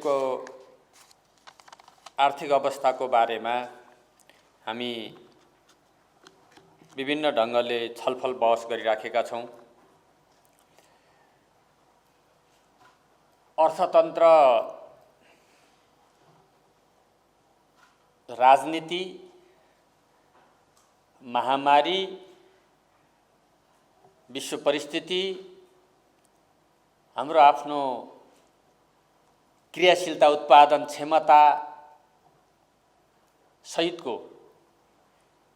अहिलेको आर्थिक अवस्थाको बारेमा हामी विभिन्न ढङ्गले छलफल बहस गरिराखेका छौँ। अर्थतन्त्र, राजनीति, महामारी, विश्व परिस्थिति, हाम्रो आफ्नो क्रियाशीलता, उत्पादन क्षमता सहितको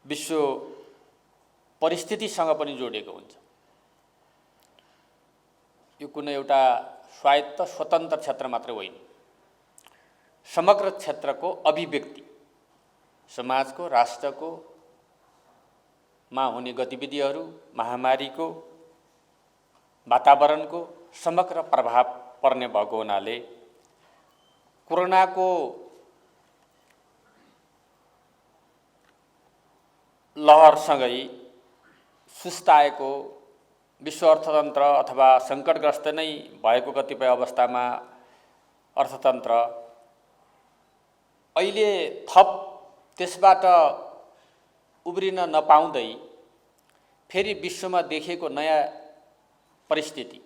विश्व परिस्थितिसँग पनि जोडिएको हुन्छ। यो कुनै एउटा स्वायत्त स्वतन्त्र क्षेत्र मात्र होइन, समग्र क्षेत्रको अभिव्यक्ति, समाजको, राष्ट्रको मा हुने गतिविधिहरू, महामारीको, वातावरणको समग्र प्रभाव पर्ने भएको हुनाले कोरोनाको लहरसँगै सुस्ताएको विश्व अर्थतन्त्र अथवा सङ्कटग्रस्त नै भएको कतिपय अवस्थामा अर्थतन्त्र अहिले थप त्यसबाट उब्रिन नपाउँदै फेरि विश्वमा देखिएको नयाँ परिस्थिति,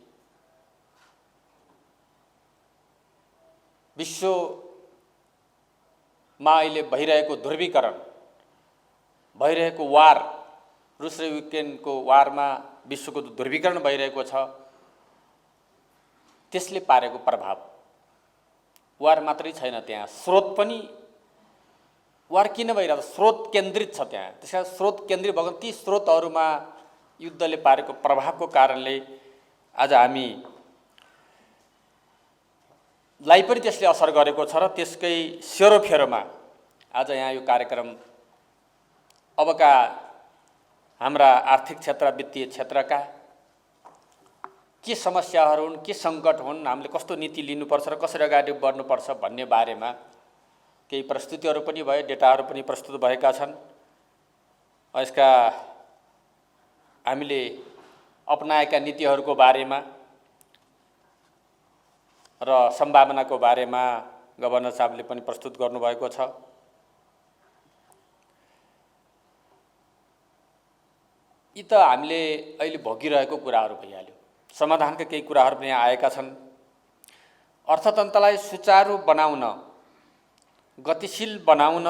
विश्वमा अहिले भइरहेको ध्रुवीकरण, भइरहेको वार, रुस र युक्रेनको वारमा विश्वको ध्रुवीकरण भइरहेको छ, त्यसले पारेको प्रभाव। वार मात्रै छैन, त्यहाँ स्रोत पनि वार किन भइरहेको, स्रोत केन्द्रित छ त्यहाँ। त्यसकारण स्रोत केन्द्रित भएको ती स्रोतहरूमा युद्धले पारेको प्रभावको कारणले आज हामीलाई पनि त्यसले असर गरेको छ र त्यसकै सेरोफेरोमा आज यहाँ यो कार्यक्रम अबका हाम्रा आर्थिक क्षेत्र, वित्तीय क्षेत्रका के समस्याहरू हुन्, के सङ्कट हुन्, हामीले कस्तो नीति लिनुपर्छ र कसरी अगाडि बढ्नुपर्छ भन्ने बारेमा केही प्रस्तुतिहरू पनि भए, डेटाहरू पनि प्रस्तुत भएका छन्। यसका हामीले अपनाएका नीतिहरूको बारेमा र सम्भावनाको बारेमा गभर्नर साहबले पनि प्रस्तुत गर्नुभएको छ। यी त हामीले अहिले भोगिरहेको कुराहरू भइहाल्यो। समाधानका केही कुराहरू पनि आएका छन्। अर्थतन्त्रलाई सुचारू बनाउन, गतिशील बनाउन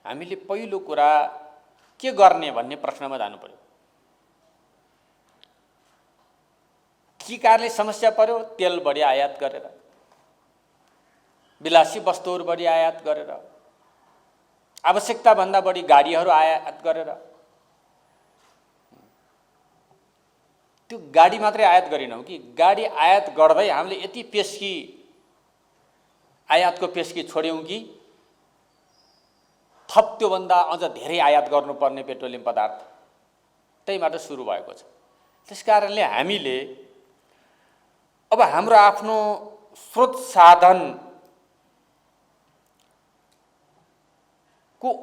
हामीले पहिलो कुरा के गर्ने भन्ने प्रश्नमा जानु पर्यो। के कारणले समस्या पर्यो? तेल बढी आयात गरेर, विलासी वस्तुहरू बढी आयात गरेर, आवश्यकताभन्दा बढी गाडीहरू आयात गरेर। त्यो गाडी मात्रै आयात गरिनौँ कि गाडी आयात गर्दै हामीले यति पेस्की, आयातको पेस्की छोड्यौँ कि थप त्योभन्दा अझ धेरै आयात गर्नुपर्ने पेट्रोलियम पदार्थ त्यहीबाट सुरु भएको छ। त्यसकारणले हामीले अब हाम्रो आफ्नो स्रोत साधनको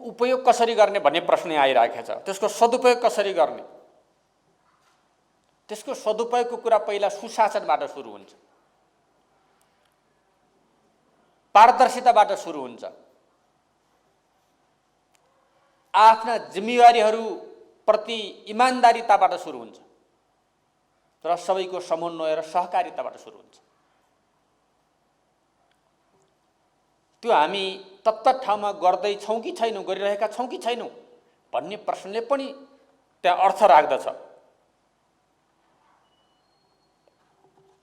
उपयोग कसरी गर्ने भन्ने प्रश्न आइरहेको छ। त्यसको सदुपयोग कसरी गर्ने? त्यसको सदुपयोगको कुरा पहिला सुशासनबाट सुरु हुन्छ, पारदर्शिताबाट सुरु हुन्छ, आफ्ना जिम्मेवारीहरूप्रति इमान्दारिताबाट सुरु हुन्छ र सबैको समन्वय र सहकारिताबाट सुरु हुन्छ। त्यो हामी तत्त ठाउँमा गर्दैछौँ कि छैनौँ, गरिरहेका छौँ कि छैनौँ भन्ने प्रश्नले पनि त्यहाँ अर्थ राख्दछ।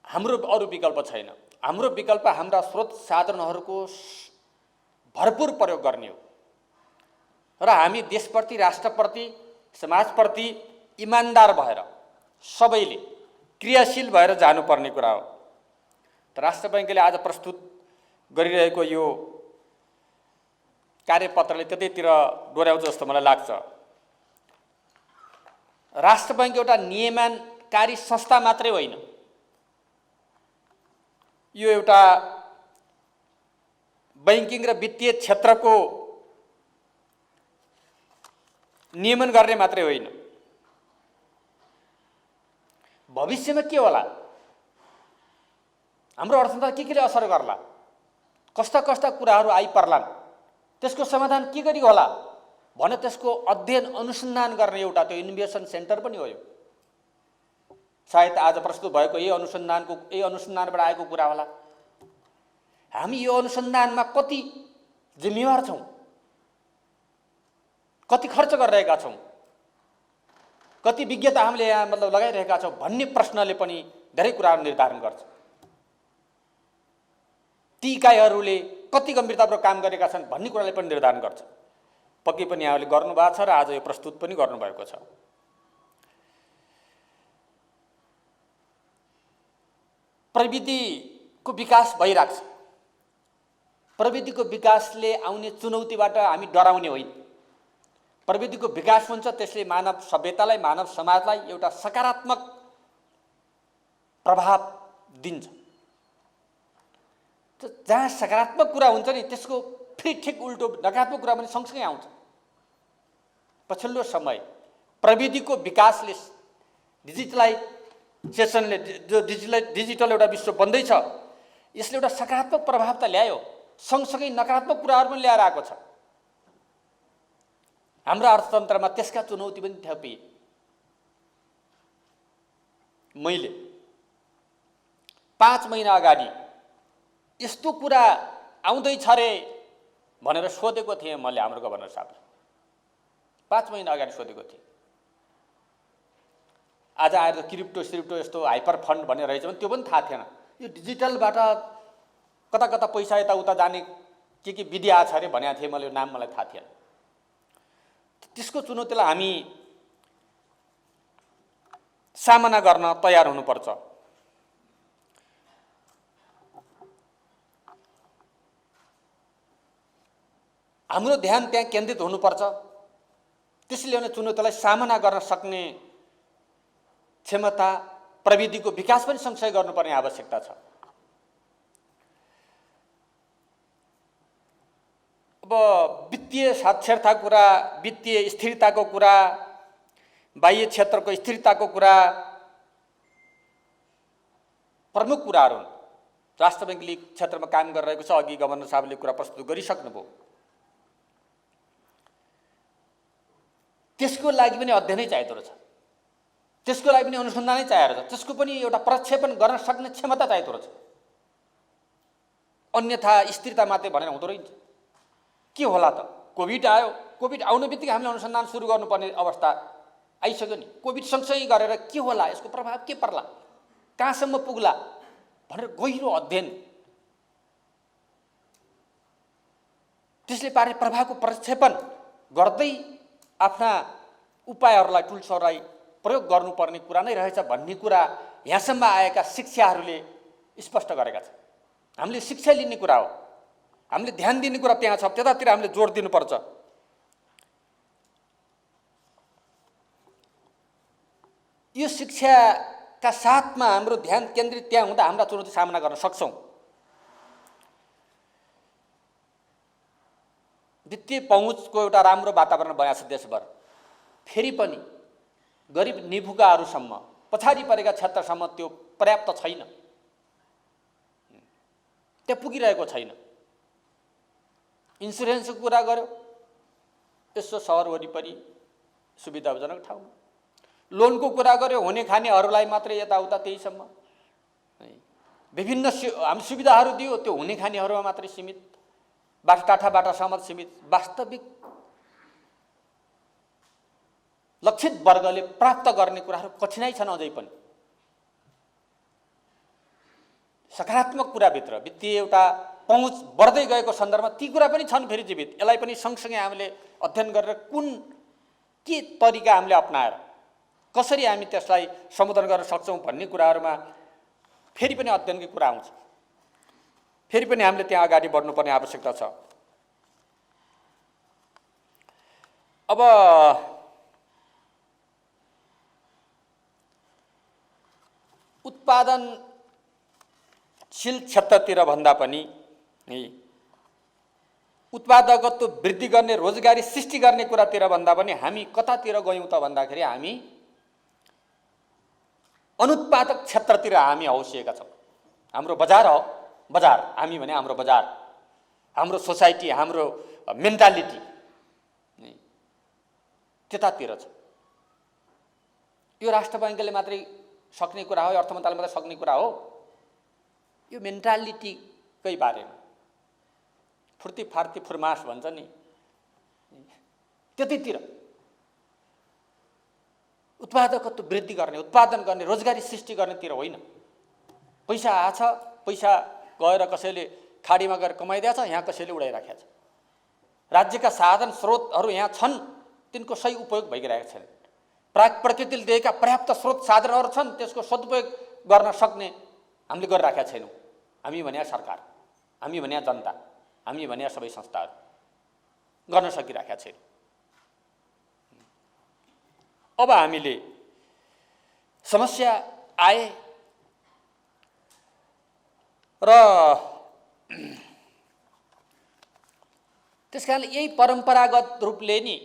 हाम्रो अरू विकल्प छैन। हाम्रो विकल्प हाम्रा स्रोत साधनहरूको भरपूर प्रयोग गर्ने हो र हामी देशप्रति, राष्ट्रप्रति, समाजप्रति इमान्दार भएर सबैले क्रियाशील भएर जानुपर्ने कुरा हो। त राष्ट्र बैंकले आज प्रस्तुत गरिरहेको यो कार्यपत्रले त्यतैतिर डोर्याउँछ जस्तो मलाई लाग्छ। राष्ट्र बैंक एउटा नियमनकारी संस्था मात्रै होइन, यो एउटा बैंकिङ र वित्तीय क्षेत्रको नियमन गर्ने मात्रै होइन। भविष्यमा के होला? हाम्रो अर्थतन्त्र केले असर गर्ला, कस्ता कस्ता कुराहरू आइपर्लान्, त्यसको समाधान के गरी होला भने त्यसको अध्ययन अनुसन्धान गर्ने एउटा त्यो इनोभेसन सेन्टर पनि हो यो। सायद आज प्रस्तुत भएको यही अनुसन्धानबाट आएको कुरा होला। हामी यो अनुसन्धानमा कति जिम्मेवार छौँ, कति खर्च गरिरहेका छौँ, कति विज्ञता हामीले यहाँ लगाइरहेका छौँ भन्ने प्रश्नले पनि धेरै कुराहरू निर्धारण गर्छ। ती इकाइहरूले कति गम्भीरतापूर्वक काम गरेका छन् भन्ने कुराले पनि निर्धारण गर्छ। पक्कै पनि यहाँले गर्नुभएको छ र आज यो प्रस्तुत पनि गर्नुभएको छ। प्रविधिको विकास भइरहेको छ। प्रविधिको विकासले आउने चुनौतीबाट हामी डराउने होइन। प्रविधिको विकास हुन्छ, त्यसले मानव सभ्यतालाई, मानव समाजलाई एउटा सकारात्मक प्रभाव दिन्छ। जहाँ सकारात्मक कुरा हुन्छ नि त्यसको फेरि ठिक उल्टो नकारात्मक कुरा पनि सँगसँगै आउँछ। पछिल्लो समय प्रविधिको विकासले, डिजिटलाइजेसनले, जो डिजिटल एउटा विश्व बन्दैछ, यसले एउटा सकारात्मक प्रभाव त ल्यायो, सँगसँगै नकारात्मक कुराहरू पनि ल्याएर आएको छ। हाम्रो अर्थतन्त्रमा त्यसका चुनौती पनि थपिए। मैले 5 महिना अगाडि यस्तो कुरा आउँदैछ रे भनेर सोधेको थिएँ मैले हाम्रो गभर्नर साहबलाई। 5 महिना अगाडि सोधेको थिएँ। आज आएर क्रिप्टो यस्तो हाइपर फन्ड भन्ने रहेछ भने त्यो पनि थाहा थिएन। यो डिजिटलबाट कता कता पैसा यताउता जाने के विधि आछ अरे भनेको थिएँ मैले, यो नाम मलाई थाहा थिएन। त्यसको चुनौतीलाई हामी सामना गर्न तयार हुनुपर्छ। हाम्रो ध्यान त्यहाँ केन्द्रित हुनुपर्छ। त्यसले ल्याउने चुनौतीलाई सामना गर्न सक्ने क्षमता, प्रविधिको विकास पनि सँगसँगै गर्नुपर्ने आवश्यकता छ। अब वित्तीय साक्षरता कुरा, वित्तीय स्थिरताको कुरा, बाह्य क्षेत्रको स्थिरताको कुरा प्रमुख कुराहरू हुन्। राष्ट्र बैङ्कले क्षेत्रमा काम गरिरहेको छ। अघि गभर्नर साहबले कुरा प्रस्तुत गरिसक्नुभयो। त्यसको लागि पनि अध्ययनै चाहिएको रहेछ, त्यसको लागि पनि अनुसन्धानै चाहिएको रहेछ, त्यसको पनि एउटा प्रक्षेपण गर्न सक्ने क्षमता चाहिएको रहेछ। अन्यथा स्थिरता मात्रै भनेर हुँदो रहेछ। के होला त? कोभिड आयो, कोभिड आउनु बित्तिकै हामीले अनुसन्धान सुरु गर्नुपर्ने अवस्था आइसक्यो नि। कोभिड सँगसँगै गरेर के होला, यसको प्रभाव के पर्ला, कहाँसम्म पुग्ला भनेर गहिरो अध्ययन, त्यसले पार्ने प्रभावको प्रक्षेपण गर्दै आफ्ना उपायहरूलाई, टुल्सहरूलाई प्रयोग गर्नुपर्ने कुरा नै रहेछ भन्ने कुरा यहाँसम्म आएका शिक्षाहरूले स्पष्ट गरेका छन्। हामीले शिक्षा लिने कुरा हो, हामीले ध्यान दिने कुरा त्यहाँ छ, त्यतातिर हामीले जोड दिनुपर्छ। यो शिक्षाका साथमा हाम्रो ध्यान केन्द्रित त्यहाँ हुँदा हाम्रा चुनौती सामना गर्न सक्छौँ। वित्तीय पहुँचको एउटा राम्रो वातावरण बनाएको छ देशभर। फेरि पनि गरिब निभुकाहरूसम्म, पछाडि परेका क्षेत्रसम्म त्यो पर्याप्त छैन, त्यहाँ पुगिरहेको छैन। इन्सुरेन्सको कुरा गर्यो, यसो सहर वरिपरि सुविधाजनक ठाउँमा। लोनको कुरा गर्यो, हुने खानेहरूलाई मात्रै यताउता त्यहीसम्म। विभिन्न हामी सुविधाहरू दियो, त्यो हुने खानेहरूमा मात्रै सीमित, बाटासम्म सीमित। वास्तविक लक्षित वर्गले प्राप्त गर्ने कुराहरू कठिनाइ छन् अझै पनि। सकारात्मक कुराभित्र वित्तीय एउटा पहुँच बढ्दै गएको सन्दर्भमा ती कुरा पनि छन् फेरि जीवित। यसलाई पनि सँगसँगै हामीले अध्ययन गरेर के तरिका हामीले अपनाएर कसरी हामी त्यसलाई सम्बोधन गर्न सक्छौँ भन्ने कुराहरूमा फेरि पनि अध्ययनकै कुरा आउँछ। फेरि पनि हामीले त्यहाँ अगाडि बढ्नुपर्ने आवश्यकता छ। अब उत्पादनशील क्षेत्रतिर भन्दा पनि उत्पादकत्व वृद्धि गर्ने, रोजगारी सृष्टि गर्ने कुरातिर भन्दा पनि हामी कतातिर गयौँ त भन्दाखेरि हामी अनुत्पादक क्षेत्रतिर हामी हौसिएका छौँ। हाम्रो बजार हो, बजार हामी भने हाम्रो बजार, हाम्रो सोसाइटी, हाम्रो मेन्टालिटी त्यतातिर छ। यो राष्ट्र बैंकले मात्रै सक्ने कुरा हो, अर्थ मन्त्रालयले मात्रै सक्ने कुरा हो। यो मेन्टालिटीकै बारेमा फुर्ती फार्ती फुर्मास भन्छ नि, त्यतितिर उत्पादकत्व वृद्धि गर्ने, उत्पादन गर्ने, रोजगारी सृष्टि गर्नेतिर होइन। पैसा आछ, पैसा गएर कसैले खाडीमा गएर कमाइदिएछ, यहाँ कसैले उडाइराखेको छ। राज्यका साधन स्रोतहरू यहाँ छन्, तिनको सही उपयोग भइरहेको छैन। प्रकृतिले दिएका पर्याप्त स्रोत साधनहरू छन्, त्यसको सदुपयोग गर्न सक्ने हामीले गरिराखेका छैनौँ। हामी भने सरकार, हामी भने जनता, हामी भने सबै संस्थाहरू गर्न सकिराखेका छैनौँ। अब हामीले समस्या आए र त्यसकारण यही परम्परागत रूपले नि,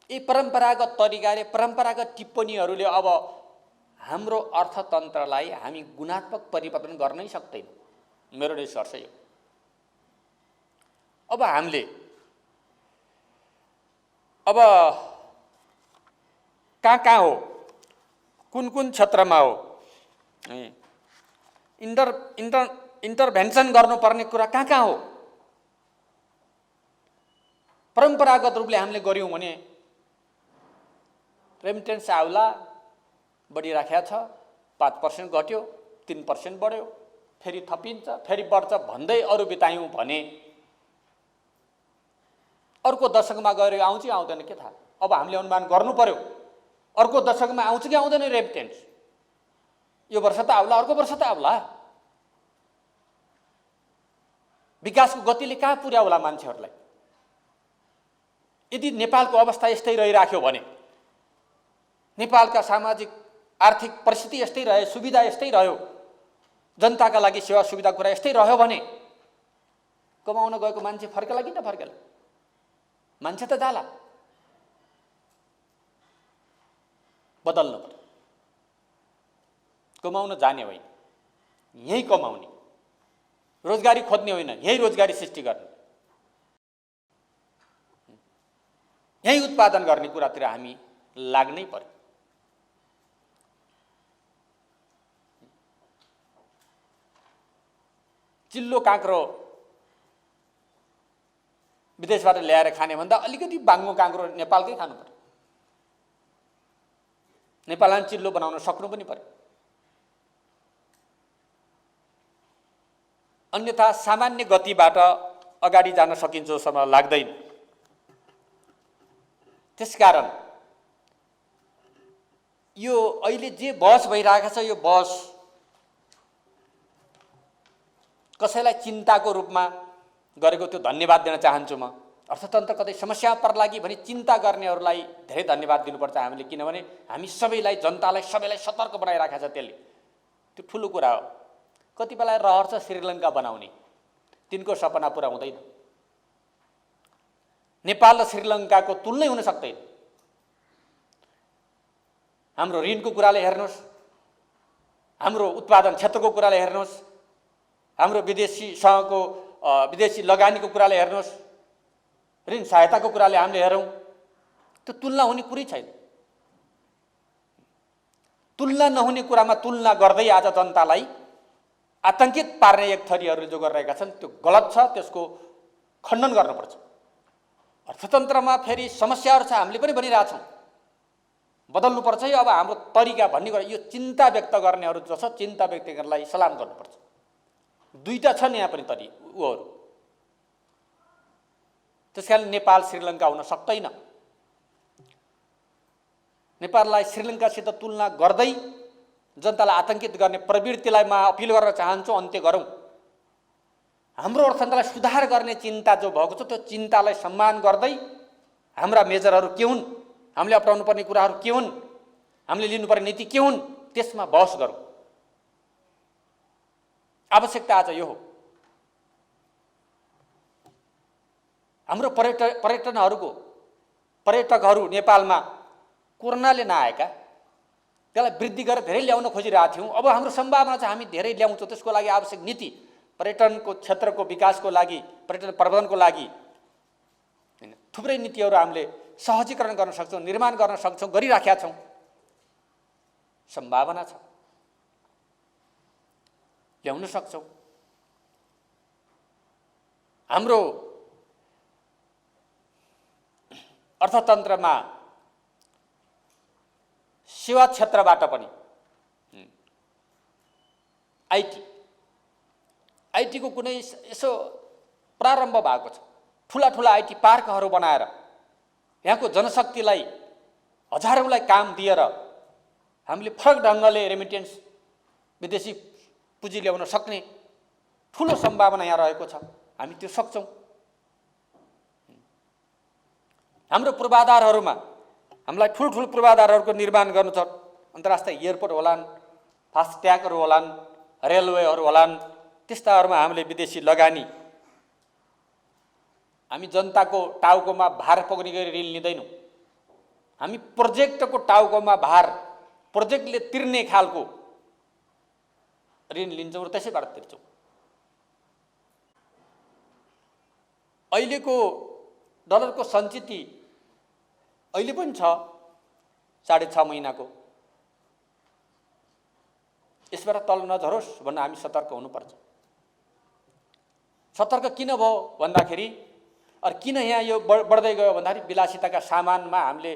यही परम्परागत तरिकाले, परम्परागत टिप्पणीहरूले अब हाम्रो अर्थतन्त्रलाई हामी गुणात्मक परिवर्तन गर्नै सक्दैनौँ। मेरो निष्कर्ष यो। अब हामीले अब कहाँ हो, कुन कुन क्षेत्रमा हो इन्टरभेन्सन गर्नुपर्ने कुरा कहाँ हो। परम्परागत रूपले हामीले गर्यौँ भने रेमिटेन्स आउला बढिराखेको छ, 5% घट्यो, 3% बढ्यो, फेरि थपिन्छ, फेरि बढ्छ भन्दै अरू बितायौँ भने अर्को दशकमा गएर आउँछ कि आउँदैन के थाहा। अब हामीले अनुमान गर्नु पर्यो, अर्को दशकमा आउँछ कि आउँदैन रेमिटेन्स। यो वर्ष त आउला, अर्को वर्ष त आउला। विकासको गतिले कहाँ पुर्याउला मान्छेहरूलाई। यदि नेपालको अवस्था यस्तै रहिराख्यो भने, नेपालका सामाजिक आर्थिक परिस्थिति यस्तै रह्यो, सुविधा यस्तै रह्यो, जनताका लागि सेवा सुविधा कुरा यस्तै रह्यो भने कमाउन गएको मान्छे फर्केला कि नफर्केला? मान्छे त जाला। बदल्नु पर्यो। कमाउन जाने होइन, यही कमाउने, रोजगारी खोज्ने होइन, यही रोजगारी सृष्टि गर्ने, यही उत्पादन गर्ने कुरातिर हामी लाग्नै पर्यो। चिल्लो काँक्रो विदेशबाट ल्याएर खाने भन्दा अलिकति बाङ्गो काँक्रो नेपालकै खानु पर्यो। नेपालमा चिल्लो बनाउन सक्नु पनि पर्यो। अन्यथा सामान्य गतिबाट अगाडि जान सकिन्छ जस्तो मलाई लाग्दैन। त्यसकारण यो अहिले जे बहस भइरहेको छ, यो बहस कसैलाई चिन्ताको रूपमा गरेको त्यो धन्यवाद दिन चाहन्छु म। अर्थतन्त्र कतै समस्या पर्ला कि भने चिन्ता गर्नेहरूलाई धेरै धन्यवाद दिनुपर्छ हामीले, किनभने हामी सबैलाई, जनतालाई सबैलाई सतर्क बनाइराखेको छ त्यसले। त्यो ठुलो कुरा हो। कतिपयलाई रहर छ श्रीलङ्का बनाउने, तिनको सपना पुरा हुँदैन। नेपाल र श्रीलङ्काको तुलनै हुन सक्दैन। हाम्रो ऋणको कुराले हेर्नुहोस्, हाम्रो उत्पादन क्षेत्रको कुराले हेर्नुहोस्, हाम्रो विदेशी लगानीको कुराले हेर्नुहोस्, ऋण सहायताको कुराले हामीले हेरौँ, त्यो तुलना हुने कुरै छैन। तुलना नहुने कुरामा तुलना गर्दै आज जनतालाई आतंकित पार्ने एक थरीहरूले जो गरिरहेका छन् त्यो गलत छ, त्यसको खण्डन गर्नुपर्छ। अर्थतन्त्रमा फेरि समस्याहरू छ, हामीले पनि भनिरहेछौँ, बदल्नुपर्छ। अब हाम्रो तरिका भन्ने कुरा, यो चिन्ता व्यक्त गर्नेहरू जो छ, चिन्ता व्यक्त गर्नेलाई सलाम गर्नुपर्छ। दुईटा छन् यहाँ पनि तरी उहरू। त्यसकारण नेपाल श्रीलङ्का हुन सक्दैन। नेपाललाई श्रीलङ्कासित तुलना गर्दै जनतालाई आतंकित गर्ने प्रवृत्तिलाई म अपिल गर्न चाहन्छु, अन्त्य गरौँ। हाम्रो अर्थतन्त्रलाई सुधार गर्ने चिन्ता जो भएको छ, त्यो चिन्तालाई सम्मान गर्दै हाम्रा मेजरहरू के हुन्, हामीले अपनाउनु पर्ने कुराहरू के हुन्, हामीले लिनुपर्ने नीति के हुन्, त्यसमा बहस गरौँ। आवश्यकता आज यो हो। हाम्रो पर्यटकहरू नेपालमा कोरोनाले नआएका, त्यसलाई वृद्धि गरेर धेरै ल्याउन खोजिरहेका थियौँ। अब हाम्रो सम्भावना छ हामी धेरै ल्याउँछौँ, त्यसको लागि आवश्यक नीति, पर्यटनको क्षेत्रको विकासको लागि, पर्यटन प्रबन्धनको लागि हैन थुप्रै नीतिहरू हामीले सहजीकरण गर्न सक्छौँ, निर्माण गर्न सक्छौँ, गरिराखेका छौँ। सम्भावना छ, ल्याउन सक्छौँ। हाम्रो अर्थतन्त्रमा सेवा क्षेत्रबाट पनि आइटीको कुनै यसो प्रारम्भ भएको छ। ठुला ठुला आइटी पार्कहरू बनाएर यहाँको जनशक्तिलाई हजारौँलाई काम दिएर हामीले फरक ढङ्गले रेमिटेन्स विदेशी पुँजी ल्याउन सक्ने ठुलो सम्भावना यहाँ रहेको छ। हामी त्यो सक्छौँ। हाम्रो पूर्वाधारहरूमा हामीलाई ठुल्ठुलो पूर्वाधारहरूको निर्माण गर्नु छ। अन्तर्राष्ट्रिय एयरपोर्ट होलान्, फास्ट्यागहरू होलान्, रेलवेहरू होलान्, त्यस्ताहरूमा हामीले विदेशी लगानी, हामी जनताको टाउकोमा भार पुग्ने गरी ऋण लिँदैनौँ। हामी प्रोजेक्टको टाउकोमा भार, प्रोजेक्टले तिर्ने खालको ऋण लिन्छौँ र त्यसैबाट तिर्छौँ। अहिलेको डलरको सञ्चिति अहिले पनि छ 6.5 महिनाको। यसबाट तल नझरोस् भन्न हामी सतर्क हुनुपर्छ। सतर्क किन भयो भन्दाखेरि किन यहाँ यो बढ्दै गयो भन्दाखेरि विलासिताका सामानमा हामीले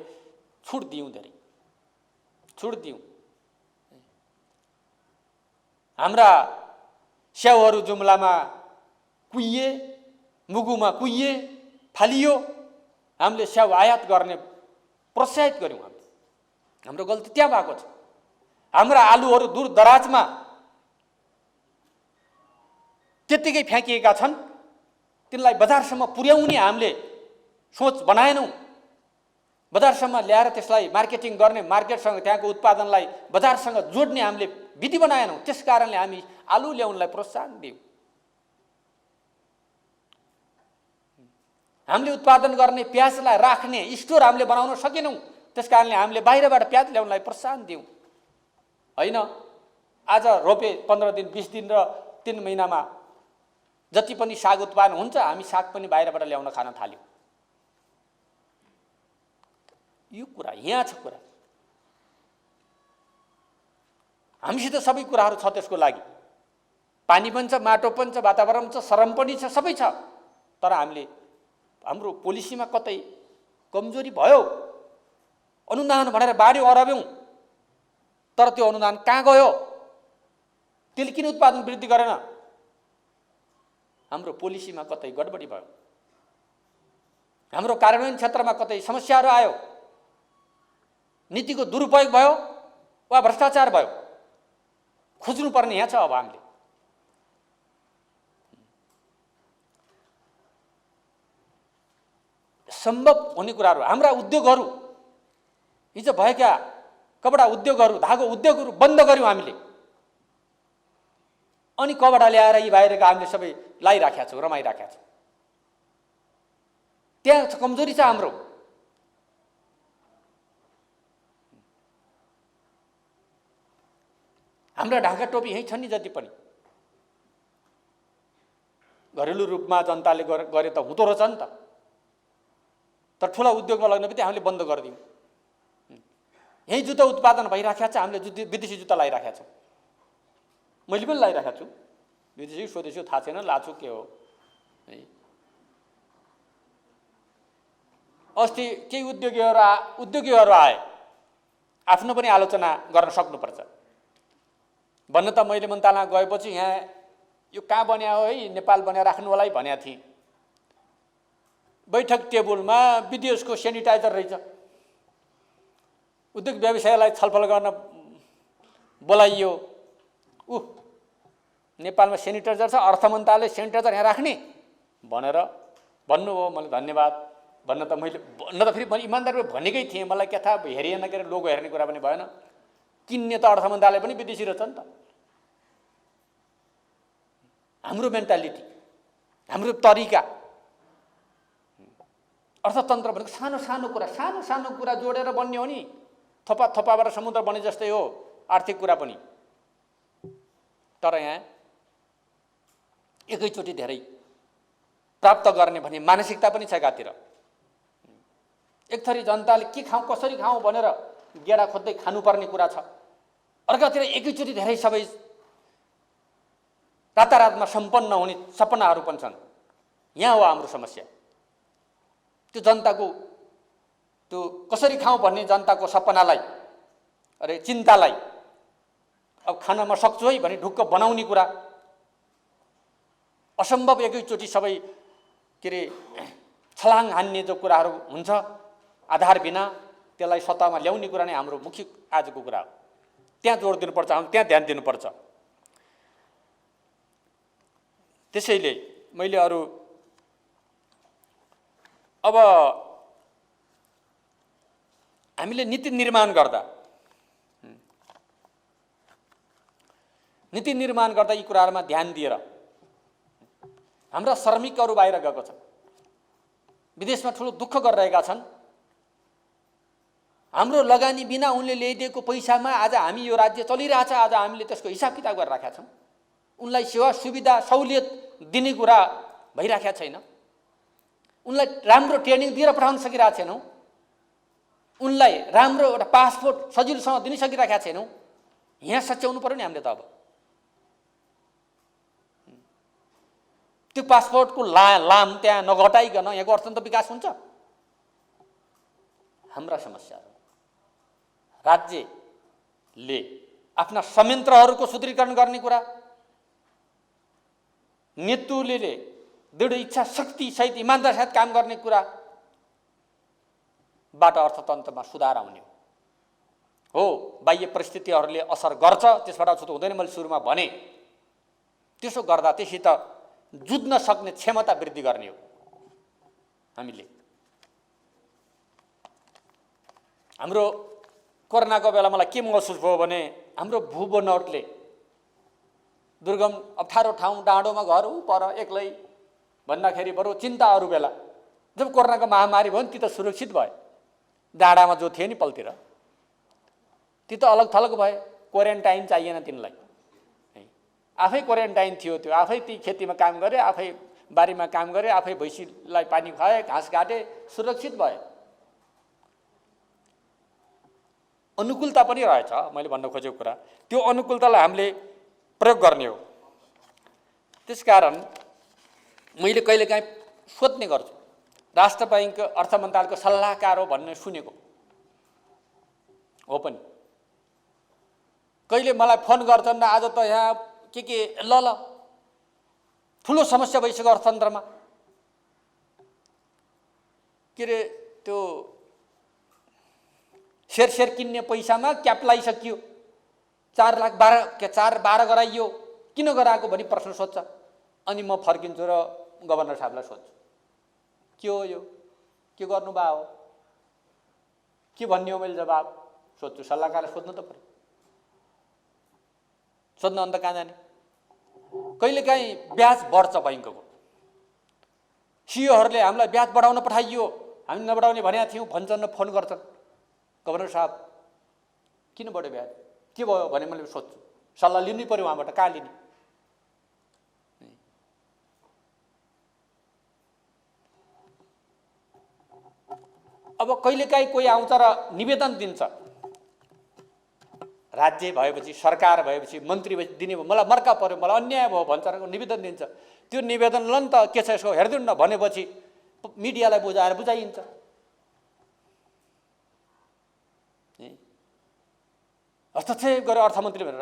छुट दियौँ, धेरै छुट दियौँ। हाम्रा स्याउहरू जुम्लामा कुहिए, मुगुमा कुहिए, फालियो। हामीले स्याउ आयात गर्ने प्रोत्साहित गर्यौँ। हाम्रो गल्ती त्यहाँ भएको छ। हाम्रा आलुहरू दूर दराजमा त्यत्तिकै फ्याँकिएका छन्। तिनलाई बजारसम्म पुर्याउने हामीले सोच बनाएनौँ। बजारसम्म ल्याएर त्यसलाई मार्केटिङ गर्ने, मार्केटसँग त्यहाँको उत्पादनलाई बजारसँग जोड्ने हामीले विधि बनाएनौँ। त्यस कारणले हामी आलु ल्याउनलाई प्रोत्साहन दियौँ। हामीले उत्पादन गर्ने प्याजलाई राख्ने स्टोर हामीले बनाउन सकेनौँ। त्यस कारणले हामीले बाहिरबाट प्याज ल्याउनलाई प्रोत्साहन दियौँ। होइन, आज रोपे 15 दिन 20 दिन र 3 महिनामा जति पनि साग उत्पादन हुन्छ, हामी साग पनि बाहिरबाट ल्याउन खान थाल्यौँ। यो कुरा यहाँ छ। कुरा हामीसित सबै कुराहरू छ त्यसको लागि। पानी पनि छ, माटो पनि छ, वातावरण छ, श्रम पनि छ, सबै छ। तर हामीले हाम्रो पोलिसीमा कतै कमजोरी भयो। अनुदान भनेर बाढ्यौँ अरब्यौँ, तर त्यो अनुदान कहाँ गयो? त्यसले किन उत्पादन वृद्धि गरेन? हाम्रो पोलिसीमा कतै गडबडी भयो। हाम्रो कार्यान्वयन क्षेत्रमा कतै समस्याहरू आयो, नीतिको दुरुपयोग भयो वा भ्रष्टाचार भयो। खोज्नुपर्ने यहाँ छ। अब हामीले सम्भव हुने कुराहरू, हाम्रा उद्योगहरू, हिजो भएका कपडा उद्योगहरू, धागो उद्योगहरू बन्द गर्यौँ हामीले। अनि कबाट ल्याएर यी बाहिरका हामीले सबै लाइराखेका छौँ, रमाइराखेका छौँ। त्यहाँ कमजोरी छ हाम्रो। हाम्रा ढाका टोपी यहीँ छन् नि जति पनि। घरेलु रूपमा जनताले गरे त हुँदो रहेछ नि त। तर ठुला उद्योगमा लग्ने बित्तिकै हामीले बन्द गरिदियौँ। यही जुत्ता उत्पादन भइराखेको छ, हामीले विदेशी जुत्ता लगाइराखेका छौँ। मैले पनि लगाइराखेको छु। विदेशी स्वदेशी थाहा छैन, लाछु के हो है। अस्ति केही उद्योगीहरू आए, आफ्नो पनि आलोचना गर्न सक्नुपर्छ। भन्न त मैले मन्त्रालयमा गएपछि यहाँ यो कहाँ बन्या हो है, नेपाल बनाएर राख्नु होला है भनेको थिएँ। बैठक टेबलमा विदेशको सेनिटाइजर रहेछ। उद्योग व्यवसायलाई छलफल गर्न बोलाइयो। नेपालमा सेनिटाइजर छ, अर्थ मन्त्रालयले सेनिटाइजर यहाँ राख्ने भनेर भन्नुभयो। मलाई धन्यवाद भन्न त फेरि मैले इमान्दारी भनेकै थिएँ। मलाई के थाहा, हेरिएन के अरे, लोगो हेर्ने कुरा पनि भएन। किन्ने त अर्थ मन्त्रालय पनि विदेशी रहेछ नि त। हाम्रो मेन्टालिटी, हाम्रो तरिका, अर्थतन्त्र भनेको सानो सानो कुरा जोडेर बन्ने हो नि। थोपा थोपाबाट समुद्र बने जस्तै हो आर्थिक कुरा पनि। तर यहाँ एकैचोटि धेरै प्राप्त गर्ने भन्ने मानसिकता पनि छ एकातिर। एक थरी जनताले के खाउँ कसरी खाउँ भनेर गेडा खोज्दै खानुपर्ने कुरा छ, अर्कातिर एकैचोटि धेरै सबै रातारातमा सम्पन्न हुने सपनाहरू पनि छन्। यहाँ हो हाम्रो समस्या। त्यो जनताको त्यो कसरी खाउँ भन्ने जनताको सपनालाई अरे चिन्तालाई अब खान म सक्छु है भने ढुक्क बनाउने कुरा असम्भव, एकैचोटि सबै के अरे छलाङ हान्ने जो कुराहरू हुन्छ आधार बिना त्यसलाई सत्तामा ल्याउने कुरा नै हाम्रो मुख्य आजको कुरा हो। त्यहाँ जोड दिनुपर्छ, हामी त्यहाँ ध्यान दिनुपर्छ। त्यसैले मैले अरू अब हामीले नीति निर्माण गर्दा यी कुराहरूमा ध्यान दिएर हाम्रा श्रमिकहरू बाहिर गएको छन्, विदेशमा ठुलो दुःख गरिरहेका छन्। हाम्रो लगानी बिना उनले ल्याइदिएको पैसामा आज हामी यो राज्य चलिरहेछ, आज हामीले त्यसको हिसाब किताब गरेर राखेका छौँ। उनलाई सेवा सुविधा सहुलियत दिने कुरा भइराखेका छैन, उनलाई राम्रो ट्रेनिङ दिएर पठाउन सकिरहेका छैनौँ, उनलाई राम्रो एउटा पासपोर्ट सजिलोसँग दिन सकिरहेका छैनौँ। यहाँ सच्याउनु पर्यो नि हामीले त। अब त्यो पासपोर्टको लाम त्यहाँ नघटाइकन यहाँको अर्थतन्त्र विकास हुन्छ? हाम्रा समस्याहरू राज्यले आफ्ना संयन्त्रहरूको सुदृढीकरण गर्ने कुरा, नेतृत्वले दृढ इच्छा शक्ति सहित इमानदार साथ काम गर्ने कुराबाट अर्थतन्त्रमा सुधार आउने हो। बाह्य परिस्थितिहरूले असर गर्छ, त्यसबाट अछुत हुँदैन। मैले सुरुमा भने त्यसो गर्दा त्यससित जुझ्न सक्ने क्षमता वृद्धि गर्ने हो। हामीले हाम्रो कोरोनाको बेला मलाई के महसुस भयो भने हाम्रो भूबनौटले दुर्गम अप्ठ्यारो ठाउँ डाँडोमा घर पर एक्लै भन्दाखेरि बरु चिन्ता अरू बेला। जब कोरोनाको महामारी भयो नि ती त सुरक्षित भए, डाँडामा जो थिए नि पलतिर ती त अलग थलग भए, क्वारेन्टाइन चाहिएन तिनलाई। आफै क्वारेन्टाइन थियो, त्यो आफै ती खेतीमा काम गरे, आफै बारीमा काम गरे, आफै भैँसीलाई पानी खुवाए, घाँस काटे, सुरक्षित भए। अनुकूलता पनि रहेछ मैले भन्न खोजेको कुरा। त्यो अनुकूलतालाई हामीले प्रयोग गर्ने हो। त्यसकारण मैले कहिलेकाहीँ सोध्ने गर्छु, राष्ट्र बैंक अर्थ मन्त्रालयको सल्लाहकार हो भन्ने सुनेको हो पनि। कहिले मलाई फोन गर्छन् न, आज त यहाँ के ल ठुलो समस्या भइसक्यो अर्थतन्त्रमा, के अरे त्यो सेयर किन्ने पैसामा क्याप लगाइसकियो, 4,12 गराइयो, किन गराएको भनी प्रश्न सोध्छ। अनि म फर्किन्छु र गभर्नर साहबलाई सोध्छु, के हो यो, के गर्नुभयो हो, के भन्ने हो। मैले जवाब सोध्छु, सल्लाहकारले सोध्नु त पर्यो, सोध्न अन्त कहाँ जाने। कहिलेकाहीँ ब्याज बढ्छ बैंकको, सिओहरूले हामीलाई ब्याज बढाउन पठाइयो, हामी नबढाउने भनेका थियौँ भन्छन्, फोन गर्छन्, गभर्नर साहब किन बढ्यो ब्याज, के भयो भने मैले सोध्छु, सल्लाह लिनै पर्यो उहाँबाट, कहाँ लिने। अब कहिलेकाहीँ कोही आउँछ र निवेदन दिन्छ, राज्य भएपछि सरकार भएपछि मन्त्री दिने भयो, मलाई मर्का पर्यो, मलाई अन्याय भयो भन्छ र निवेदन दिन्छ। त्यो निवेदन ल नि त के छ यसो हेरिदिनु न भनेपछि मिडियालाई बुझाएर बुझाइन्छ। हस्तक्षेप गरेर अर्थमन्त्री भनेर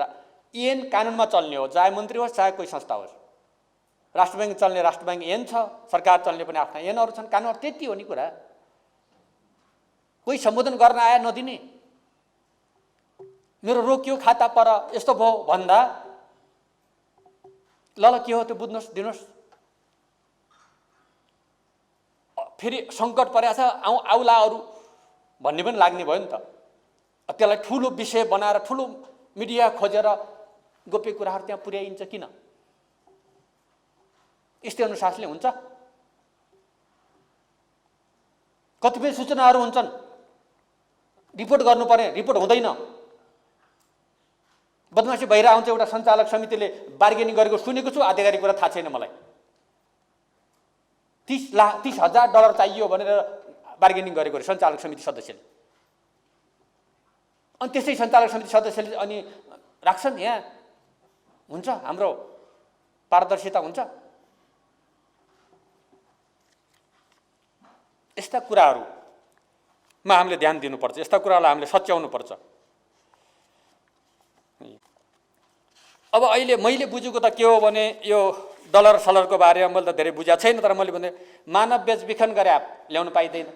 ऐन कानुनमा चल्ने हो, चाहे मन्त्री होस् चाहे कोही संस्था होस्। राष्ट्र बैंक चल्ने राष्ट्र बैंक ऐन छ, सरकार चल्ने पनि आफ्ना ऐनहरू छन्, कानुन त्यति हो नि कुरा। कोही सम्बोधन गर्न आए नदिने, मेरो रोकियो खाता पर यस्तो भयो भन्दा ल के हो त्यो बुझ्नुहोस् दिनुहोस्। फेरि सङ्कट परेको छ आउला अरू भन्ने पनि लाग्ने भयो नि त। त्यसलाई ठुलो विषय बनाएर ठुलो मिडिया खोजेर गोप्य कुराहरू त्यहाँ पुर्याइन्छ किन? यस्तै अनुशासनले हुन्छ? कतिपय सूचनाहरू हुन्छन् रिपोर्ट गर्नुपर्ने रिपोर्ट हुँदैन। बदमासी भइरहेको हुन्छ। एउटा सञ्चालक समितिले बार्गेनिङ गरेको सुनेको छु, आधिकारिक कुरा थाहा छैन मलाई। 30,000 डलर चाहियो भनेर बार्गेनिङ गरेको अरे सञ्चालक समिति सदस्यले। अनि त्यसै सञ्चालक समिति सदस्यले अनि राख्छन्। यहाँ हुन्छ, हाम्रो पारदर्शिता हुन्छ। यस्ता कुराहरूमा हामीले ध्यान दिनुपर्छ। यस्ता कुरालाई हामीले सच्याउनुपर्छ। अब अहिले मैले बुझेको त के हो भने यो डलर सलरको बारेमा मैले त धेरै बुझाएको छैन, तर मैले भने मानव बेचबिखन गरे ल्याउन पाइँदैन,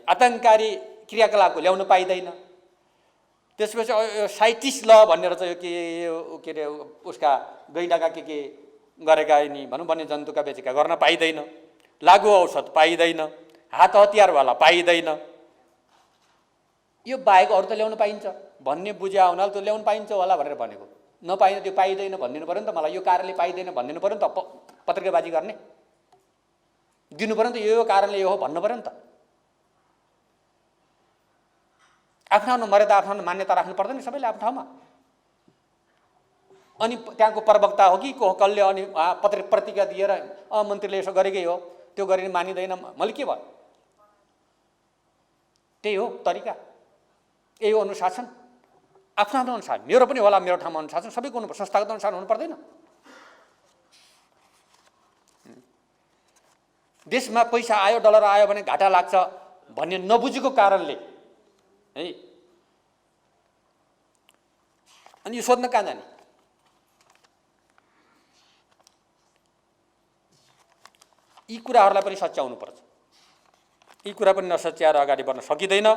आतङ्ककारी क्रियाकलापको ल्याउन पाइँदैन। त्यसपछि साइटिस ल भनेर चाहिँ के अरे उसका गैंडाका के गरेका नि भनौँ वन्यजन्तुका बेचेका गर्न पाइँदैन। लागु औषध पाइँदैन, हात हतियारवाला पाइँदैन। यो बाहेक अरू त ल्याउन पाइन्छ भन्ने बुझ्या हुनाले त्यो ल्याउन पाइन्छ होला भनेर भनेको। नपाइने त्यो पाइँदैन भनिदिनु पऱ्यो नि त मलाई। यो कारणले पाइँदैन भनिदिनु पऱ्यो नि त। पत्रिकाबाजी गर्ने दिनु पऱ्यो नि त। यो कारणले यो हो भन्नु पऱ्यो नि त। आफ्नो आफ्नो मर्यादा, आफ्नो मान्यता राख्नु पर्दैन सबैले आफ्नो ठाउँमा। अनि त्यहाँको प्रवक्ता हो कि को कसले अनि प्रतिक्रिया दिएर मन्त्रीले यसो गरेकै हो, त्यो गरिने मानिँदैन, मैले के भयो? त्यही हो तरिका, यही हो अनुशासन। आफ्नो आफ्नो अनुसार, मेरो पनि होला मेरो ठाउँमा अनुशासन, सबैको हुनु, संस्थागत अनुसार हुनु पर्दैन। देशमा पैसा आयो, डलर आयो भने घाटा लाग्छ भन्ने नबुझेको कारणले है। अनि यो सोध्न कहाँ जाने? यी कुराहरूलाई पनि सच्याउनु पर्छ। यी कुरा पनि नसच्याएर अगाडि बढ्न सकिँदैन।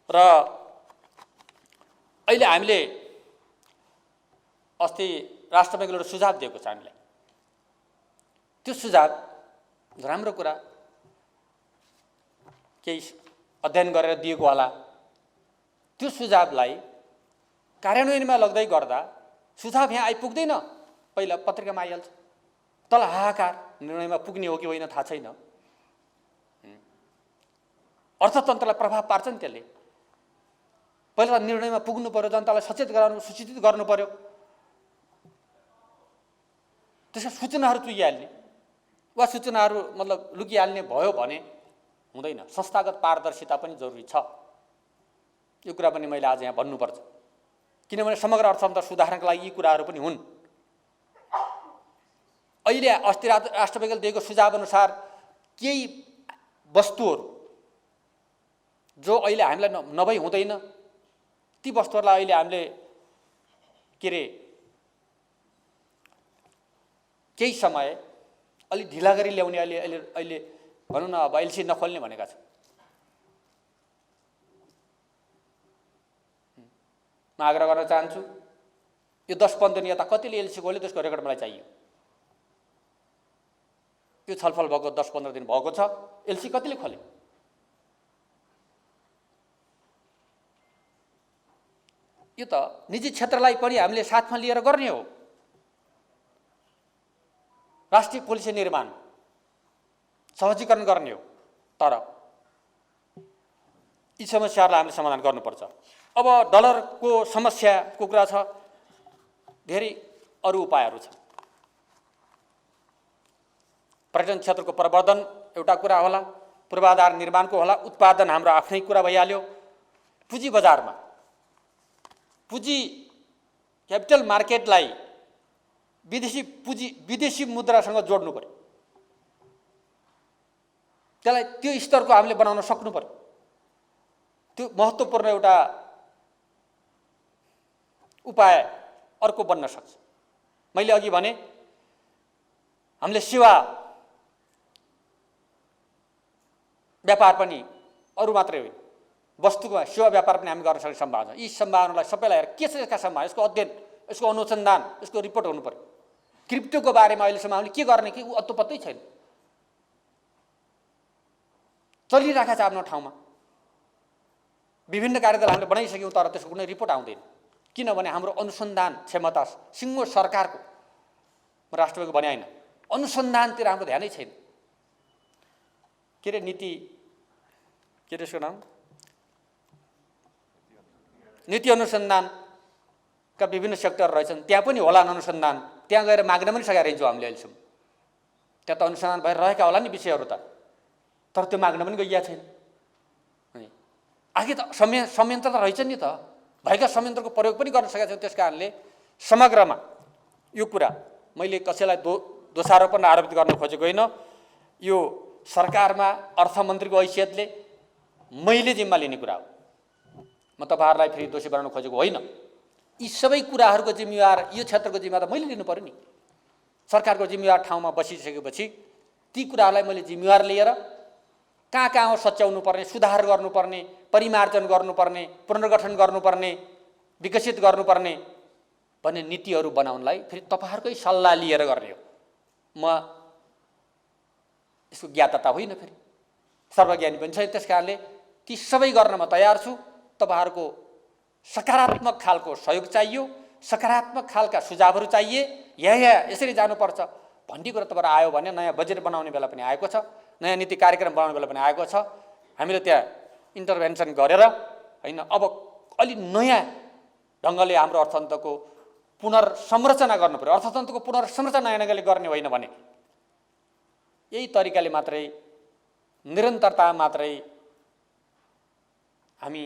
र अहिले हामीले अस्ति राष्ट्र बैङ्कले एउटा सुझाव दिएको छ हामीलाई। त्यो सुझाव राम्रो कुरा, केही अध्ययन गरेर दिएको होला। त्यो सुझावलाई कार्यान्वयनमा लग्दै गर्दा सुझाव यहाँ आइपुग्दैन, पहिला पत्रिकामा आइहाल्छ। तल हाहाकार, निर्णयमा पुग्ने हो कि होइन थाहा छैन। अर्थतन्त्रलाई प्रभाव पार्छ नि त्यसले। पहिला निर्णयमा पुग्नु पर्यो, जनतालाई सचेत गराउनु, सूचित गर्नु पर्यो। त्यसमा सूचनाहरू चुइहाल्ने वा सूचनाहरू मतलब लुकिहाल्ने भयो भने हुँदैन। संस्थागत पारदर्शिता पनि जरुरी छ। यो कुरा पनि मैले आज यहाँ भन्नुपर्छ, किनभने समग्र अर्थतन्त्र सुधार्नका लागि यी कुराहरू पनि हुन्। अहिले अस्ति राष्ट्र बैङ्कले दिएको सुझाव अनुसार केही वस्तुहरू जो अहिले हामीलाई नभई हुँदैन, ती वस्तुहरूलाई अहिले हामीले के अरे केही समय अलि ढिला गरी ल्याउने अहिले भनौँ न, अब एलसी नखोल्ने भनेका छन्। म आग्रह गर्न चाहन्छु, यो 10-15 दिन यता कतिले एलसी खोल्यो त्यसको रेकर्ड मलाई चाहियो। यो छलफल भएको 10-15 दिन भएको छ, एलसी कतिले खोले? यो त निजी क्षेत्रलाई पनि हामीले साथमा लिएर गर्ने हो। राष्ट्रिय पोलिसी निर्माण सहजीकरण गर्ने हो। तर यी समस्याहरूलाई हामीले समाधान गर्नुपर्छ। अब डलरको समस्याको कुरा छ, धेरै अरू उपायहरू छन्। पर्यटन क्षेत्रको प्रवर्धन एउटा कुरा होला, पूर्वाधार निर्माणको होला, उत्पादन हाम्रो आफ्नै कुरा भइहाल्यो। पुँजी बजारमा पुँजी क्यापिटल मार्केटलाई विदेशी मुद्रासँग जोड्नु पर्यो। त्यसलाई त्यो स्तरको हामीले बनाउन सक्नु पर्यो। त्यो महत्त्वपूर्ण एउटा उपाय अर्को बन्न सक्छ। मैले अघि भने हामीले सेवा व्यापार पनि, अरू मात्रै होइन, वस्तुको सेवा व्यापार पनि हामी गर्न सक्ने सम्भावना छ। यी सम्भावनालाई सबैलाई हेरेर के छ यसका सम्भावना, यसको अध्ययन, यसको अनुसन्धान, यसको रिपोर्ट हुनु पर्यो। क्रिप्टोको बारेमा अहिलेसम्म हामीले के गर्ने कि अत्तो पत्तै छैन। चलिरहेको छ आफ्नो ठाउँमा, विभिन्न कार्यदल हामीले बनाइसक्यौँ, तर त्यसको कुनै रिपोर्ट आउँदैन। किनभने हाम्रो अनुसन्धान क्षमता सिङ्गो सरकारको, राष्ट्रको भने होइन, अनुसन्धानतिर हाम्रो ध्यानै छैन। के अरे नीति, के अरे यसको नाम, नीति अनुसन्धानका विभिन्न सेक्टर रहेछन्, त्यहाँ पनि होला अनुसन्धान, त्यहाँ गएर माग्न पनि सकेका रहन्छौँ हामीले अहिलेसम्म। त्यहाँ त अनुसन्धान भएर रहेका होला नि विषयहरू त, तर त्यो माग्न पनि गइया छैन। आखिर त संयन्त्र त रहेछ नि त, भएका संयन्त्रको प्रयोग पनि गर्न सकेका छौँ। त्यस कारणले समग्रमा यो कुरा मैले कसैलाई दोषारोपण आरोपित गर्न खोजेको होइन। यो सरकारमा अर्थमन्त्रीको हैसियतले मैले जिम्मा लिने कुरा हो। म तपाईँहरूलाई फेरि दोषी बनाउन खोजेको होइन। यी सबै कुराहरूको जिम्मेवार, यो क्षेत्रको जिम्मेवार त मैले लिनु पर्यो नि। सरकारको जिम्मेवार ठाउँमा बसिसकेपछि ती कुराहरूलाई मैले जिम्मेवार लिएर कहाँ कहाँ सच्याउनु पर्ने, सुधार गर्नुपर्ने, परिमार्जन गर्नुपर्ने, पुनर्गठन गर्नुपर्ने, विकसित गर्नुपर्ने भन्ने नीतिहरू बनाउनलाई फेरि तपाईँहरूकै सल्लाह लिएर गर्ने हो। म यसको ज्ञाता होइन, फेरि सर्वज्ञानी पनि छैन। त्यस कारणले ती सबै गर्न म तयार छु। तपाईँहरूको सकारात्मक खालको सहयोग चाहियो, सकारात्मक खालका सुझावहरू चाहिए। यसरी जानुपर्छ भन्ने कुरा तपाईँहरू आयो भने नयाँ बजेट बनाउने बेला पनि आएको छ, नयाँ नीति कार्यक्रम बनाउने बेला पनि आएको छ। हामीले त्यहाँ इन्टरभेन्सन गरेर होइन, अब अलि नयाँ ढङ्गले हाम्रो अर्थतन्त्रको पुनर्संरचना गर्नु पर्यो। अर्थतन्त्रको पुनर्संरचना नयाँ ढङ्गले गर्ने होइन भने यही तरिकाले मात्रै, निरन्तरता मात्रै हामी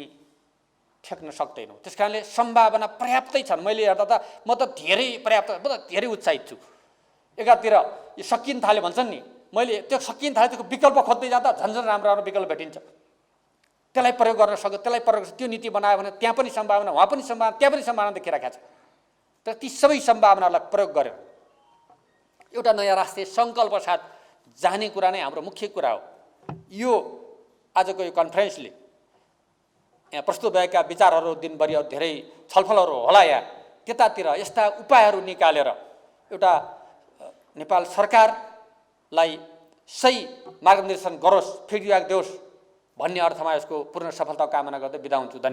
ठेक्न सक्दैनौँ। त्यस कारणले सम्भावना पर्याप्तै छन्। मैले हेर्दा त म त धेरै उत्साहित छु। एकातिर यो सकिन थाल्यो भन्छन् नि, मैले त्यो सकिन थाले त्यो विकल्प खोज्दै जाँदा झन्झन राम्रो विकल्प भेटिन्छ। त्यसलाई प्रयोग गर्न सक्यो, त्यसलाई प्रयोग त्यो नीति बनायो भने त्यहाँ पनि सम्भावना, वहाँ पनि सम्भावना, त्यहाँ पनि सम्भावना देखिरहेको छ। तर ती सबै सम्भावनालाई प्रयोग गरेर एउटा नयाँ राष्ट्रिय सङ्कल्प साथ जाने कुरा नै हाम्रो मुख्य कुरा हो। यो आजको यो कन्फरेन्सले यहाँ प्रस्तुत भएका विचारहरू दिनभरि धेरै छलफलहरू होला, यहाँ त्यतातिर यस्ता उपायहरू निकालेर एउटा नेपाल सरकारलाई सही मार्गदर्शन गरोस्, फिडब्याक दियोस् भन्ने अर्थमा यसको पूर्ण सफलता कामना गर्दै बिदा हुन्छु। धन्यवाद।